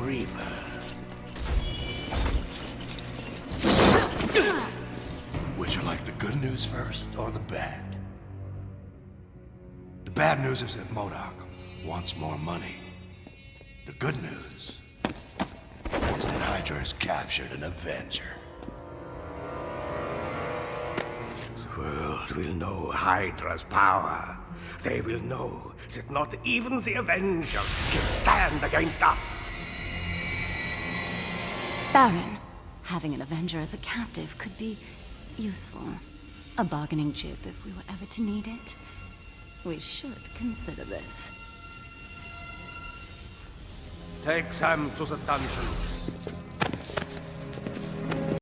Reaper. Would you like the good news first, or the bad? The bad news is that MODOK wants more money. The good news is that Hydra has captured an Avenger. The world will know Hydra's power. They will know that not even the Avengers can stand against us. Baron, having an Avenger as a captive could be useful. A bargaining chip if we were ever to need it. We should consider this. Take them to the dungeons.